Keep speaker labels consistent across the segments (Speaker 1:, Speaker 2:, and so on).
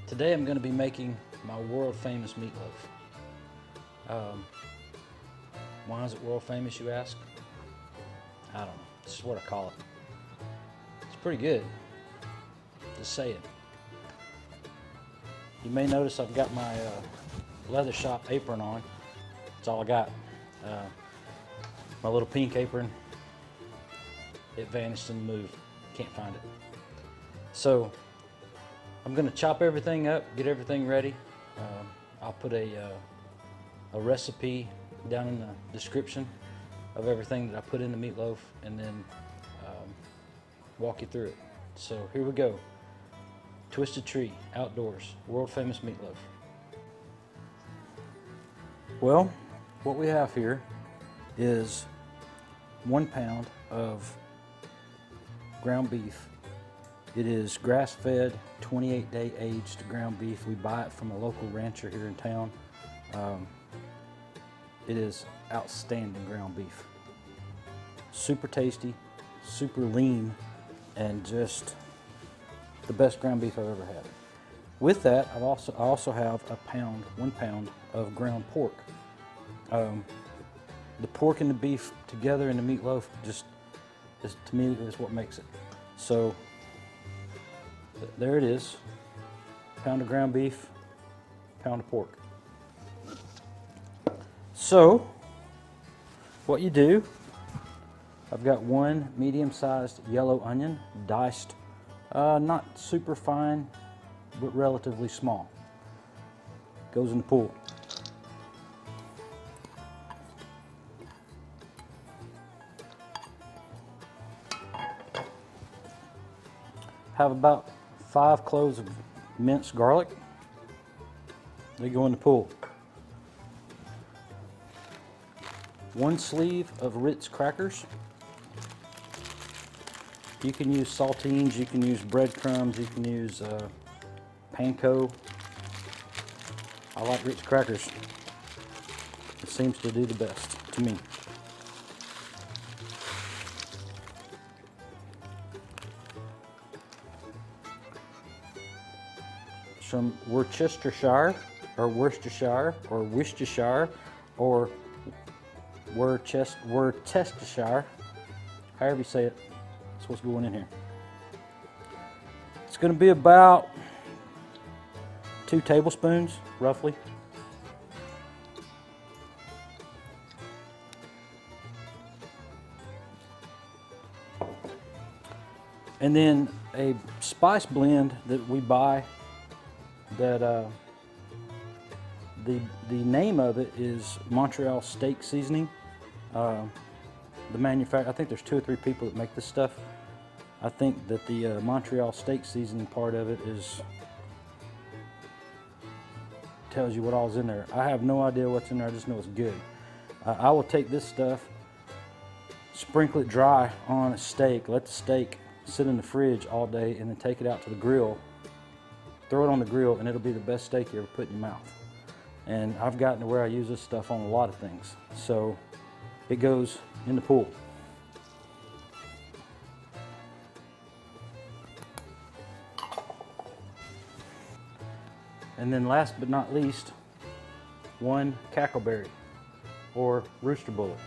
Speaker 1: Today I'm going to be making my world famous meatloaf. Why is it world famous, you ask? I don't know. This is what I call it. It's pretty good. Just saying. You may notice I've got my leather shop apron on. That's all I got. My little pink apron, it vanished in the move. Can't find it. So I'm going to chop everything up, get everything ready. I'll put a recipe down in the description of everything that I put in the meatloaf, and then walk you through it. So here we go. Twisted Tree, outdoors, world famous meatloaf. Well, what we have here is 1 pound of ground beef. It is grass-fed, 28-day aged ground beef. We buy it from a local rancher here in town. It is outstanding ground beef. Super tasty, super lean, and just the best ground beef I've ever had. With that, I also have 1 pound of ground pork. The pork and the beef together in the meatloaf to me, is what makes it. So there it is, pound of ground beef, pound of pork. So what you do, I've got 1 medium-sized yellow onion, diced, not super fine, but relatively small. Goes in the pool. Have about 5 cloves of minced garlic. They go in the pool. 1 sleeve of Ritz crackers. You can use saltines, you can use breadcrumbs, you can use panko. I like Ritz crackers. It seems to do the best to me. Some Worcestershire, or Worcestershire, or Worcestershire, or Worcestershire, however you say it. That's what's going in here. It's going to be about 2 tablespoons, roughly. And then a spice blend that we buy, that the name of it is Montreal steak seasoning. The manufacturer, I think there's 2 or 3 people that make this stuff. I think that the Montreal steak seasoning part of it tells you what all's in there. I have no idea what's in there, I just know it's good. I will take this stuff, sprinkle it dry on a steak, let the steak sit in the fridge all day, and then take it out to the grill, throw it on the grill, and it'll be the best steak you ever put in your mouth. And I've gotten to where I use this stuff on a lot of things. So it goes in the pool. And then last but not least, 1 cackleberry or rooster bullet.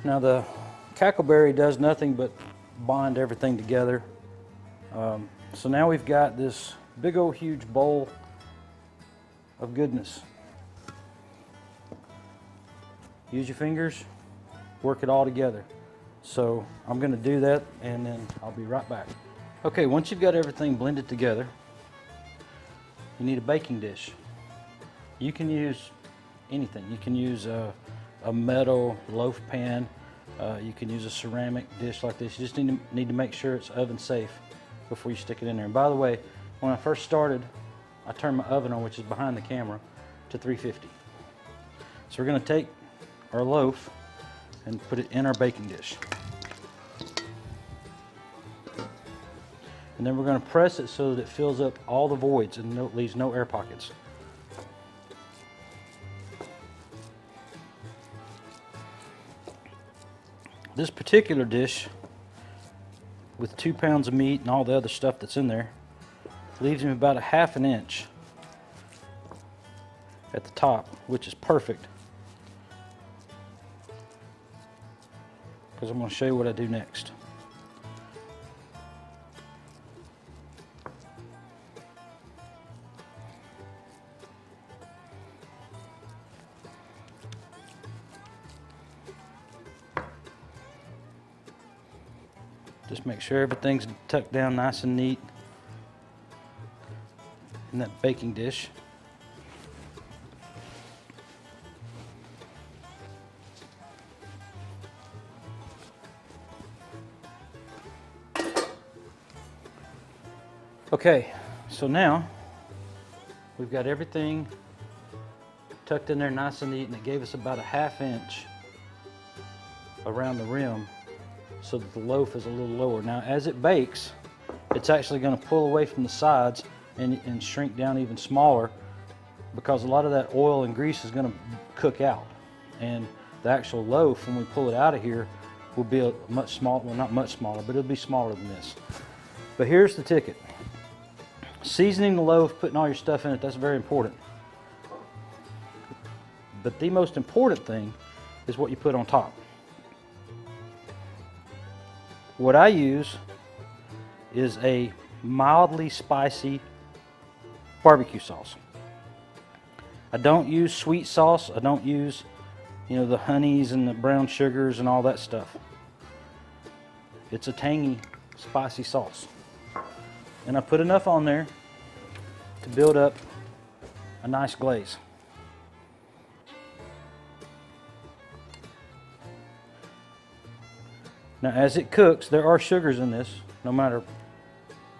Speaker 1: Now the cackleberry does nothing but bond everything together. So now we've got this big old huge bowl of goodness. Use your fingers, work it all together. So I'm going to do that, and then I'll be right back. Okay, once you've got everything blended together, you need a baking dish. You can use anything. You can use a metal loaf pan. You can use a ceramic dish like this. You just need to make sure it's oven safe before you stick it in there. And by the way, when I first started, I turned my oven on, which is behind the camera, to 350. So we're going to take our loaf and put it in our baking dish. And then we're going to press it so that it fills up all the voids and leaves no air pockets. this particular dish with 2 pounds of meat and all the other stuff that's in there leaves me about a ½ inch at the top, which is perfect, because I'm going to show you what I do next. Just make sure everything's tucked down nice and neat in that baking dish. Okay, so now we've got everything tucked in there nice and neat, and it gave us about a ½ inch around the rim so that the loaf is a little lower. Now as it bakes, it's actually going to pull away from the sides and shrink down even smaller, because a lot of that oil and grease is going to cook out, and the actual loaf, when we pull it out of here, will be a much smaller, well, not much smaller, but it'll be smaller than this. But here's the ticket. Seasoning the loaf, putting all your stuff in it, that's very important. But the most important thing is what you put on top. What I use is a mildly spicy barbecue sauce. I don't use sweet sauce. I don't use, you know, the honeys and the brown sugars and all that stuff. It's a tangy, spicy sauce. And I put enough on there to build up a nice glaze. Now as it cooks, there are sugars in this. No matter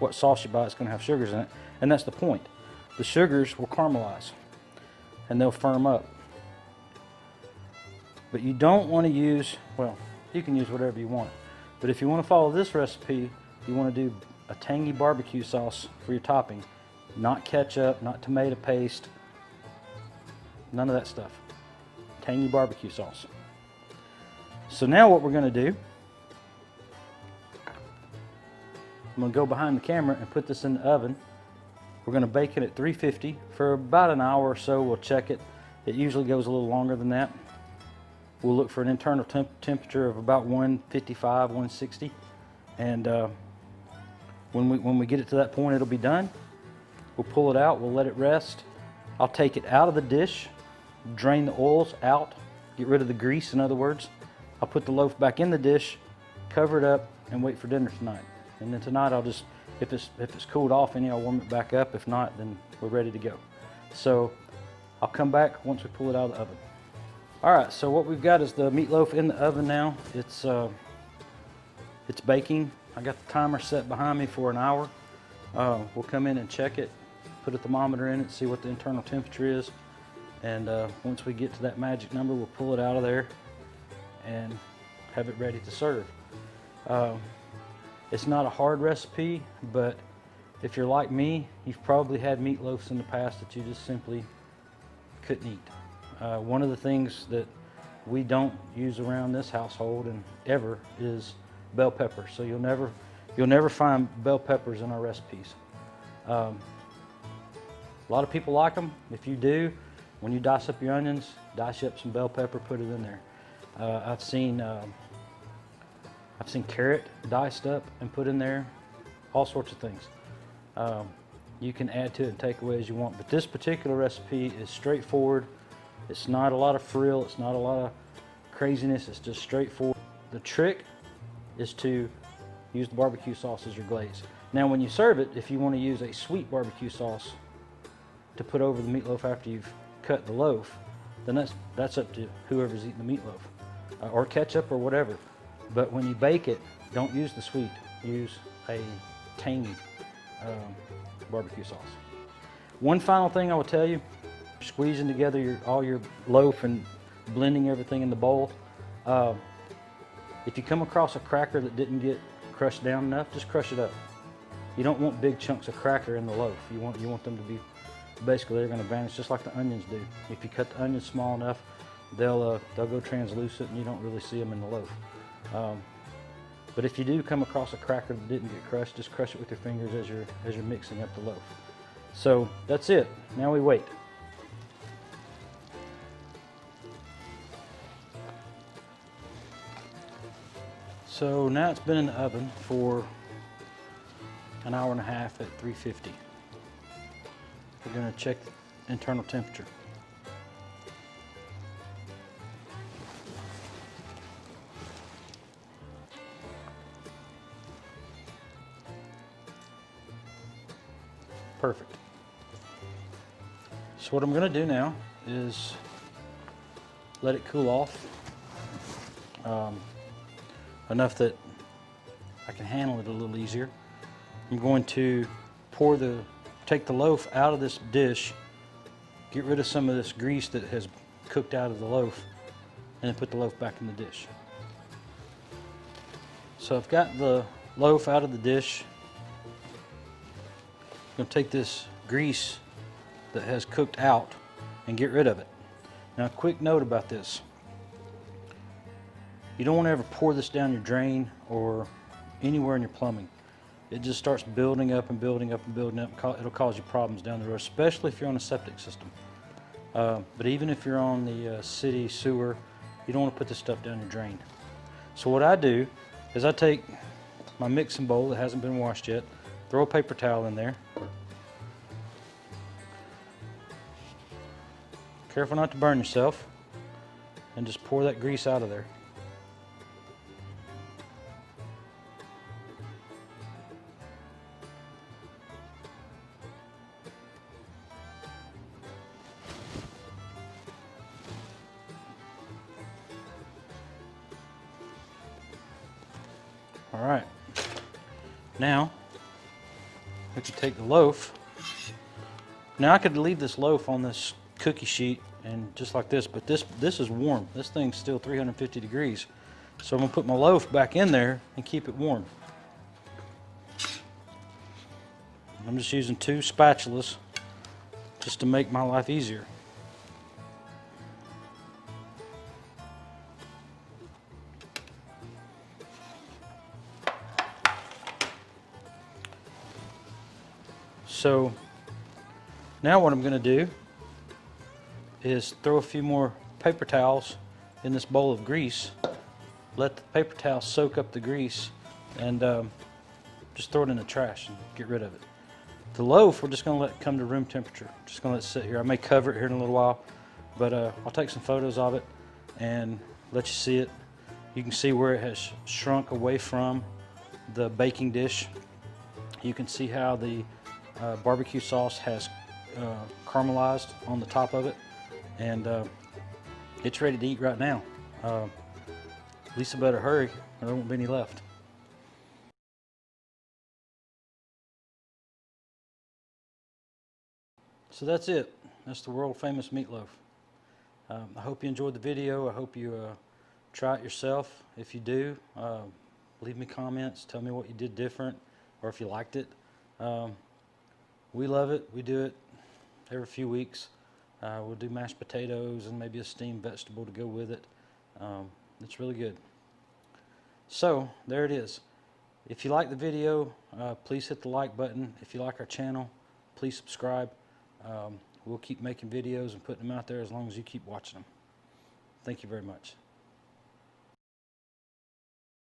Speaker 1: what sauce you buy, it's going to have sugars in it. And that's the point. The sugars will caramelize and they'll firm up. But you don't want to use, well, you can use whatever you want. But if you want to follow this recipe, you want to do a tangy barbecue sauce for your topping. Not ketchup, not tomato paste, none of that stuff. Tangy barbecue sauce. So now what we're going to do, I'm going to go behind the camera and put this in the oven. We're going to bake it at 350 for about an hour or so. We'll check it. It usually goes a little longer than that. We'll look for an internal temperature of about 155, 160. And when we get it to that point, it'll be done. We'll pull it out. We'll let it rest. I'll take it out of the dish, drain the oils out, get rid of the grease, in other words. I'll put the loaf back in the dish, cover it up, and wait for dinner tonight. And then tonight I'll just, if it's cooled off any, I'll warm it back up. If not, then we're ready to go. So I'll come back once we pull it out of the oven. All right, so what we've got is the meatloaf in the oven now. It's baking. I got the timer set behind me for an hour. We'll come in and check it, put a thermometer in it, see what the internal temperature is. And once we get to that magic number, we'll pull it out of there and have it ready to serve. It's not a hard recipe, but if you're like me, you've probably had meatloafs in the past that you just simply couldn't eat. One of the things that we don't use around this household and ever is bell peppers. So you'll never find bell peppers in our recipes. A lot of people like them. If you do, when you dice up your onions, dice up some bell pepper, put it in there. I've seen carrot diced up and put in there, all sorts of things. You can add to it and take away as you want, but this particular recipe is straightforward. It's not a lot of frill, it's not a lot of craziness, it's just straightforward. The trick is to use the barbecue sauce as your glaze. Now when you serve it, if you want to use a sweet barbecue sauce to put over the meatloaf after you've cut the loaf, then that's up to whoever's eating the meatloaf, or ketchup or whatever. But when you bake it, don't use the sweet, use a tangy barbecue sauce. One final thing I will tell you, squeezing together all your loaf and blending everything in the bowl. If you come across a cracker that didn't get crushed down enough, just crush it up. You don't want big chunks of cracker in the loaf. You want them to be, basically they're going to vanish just like the onions do. If you cut the onions small enough, they'll go translucent and you don't really see them in the loaf. But if you do come across a cracker that didn't get crushed, just crush it with your fingers as you're mixing up the loaf. So that's it. Now we wait. So now it's been in the oven for an hour and a half at 350. We're going to check the internal temperature. Perfect. So what I'm going to do now is let it cool off enough that I can handle it a little easier. I'm going to take the loaf out of this dish, get rid of some of this grease that has cooked out of the loaf, and then put the loaf back in the dish. So I've got the loaf out of the dish. I'm going to take this grease that has cooked out and get rid of it. Now, a quick note about this. You don't want to ever pour this down your drain or anywhere in your plumbing. It just starts building up and building up and building up. It'll cause you problems down the road, especially if you're on a septic system. But even if you're on the city sewer, you don't want to put this stuff down your drain. So what I do is I take my mixing bowl that hasn't been washed yet, throw a paper towel in there. Careful not to burn yourself, and just pour that grease out of there. All right, now we can take the loaf. Now I could leave this loaf on this cookie sheet and just like this, but this is warm. This thing's still 350 degrees. So I'm gonna put my loaf back in there and keep it warm. I'm just using 2 spatulas just to make my life easier. So now what I'm going to do is throw a few more paper towels in this bowl of grease, let the paper towel soak up the grease, and just throw it in the trash and get rid of it. The loaf, we're just going to let it come to room temperature. Just going to let it sit here. I may cover it here in a little while, but I'll take some photos of it and let you see it. You can see where it has shrunk away from the baking dish. You can see how the barbecue sauce has caramelized on the top of it, and it's ready to eat right now. Lisa better hurry or there won't be any left. So that's it. That's the world famous meatloaf. I hope you enjoyed the video. I hope you try it yourself. If you do, leave me comments, tell me what you did different or if you liked it. We love it. We do it every few weeks. We'll do mashed potatoes and maybe a steamed vegetable to go with it. It's really good. So there it is. If you like the video, please hit the like button. If you like our channel, please subscribe. We'll keep making videos and putting them out there as long as you keep watching them. Thank you very much.